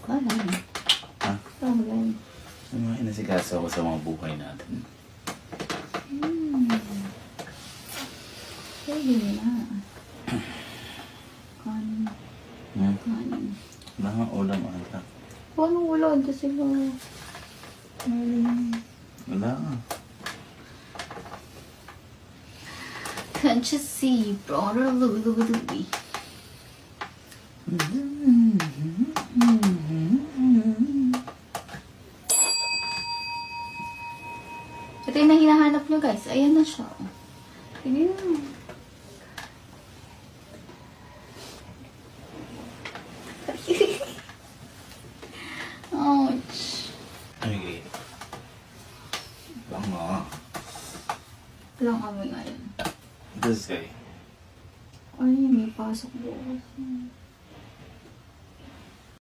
Wala. Ha? Wala. Yung mga inasikaso ko sa mga buhay natin. Sige na. Kanin. Kanin. Wala nga ulam ata. Anong ulan? Kasi ba? Wala nga. Can't you see, brother Louie? Ito yung hinahanap nyo guys. Ayan na siya. Sige na. Ouch. Okay. Lang nga. Walang kami ngayon. This guy. Ay, may pasok bukas.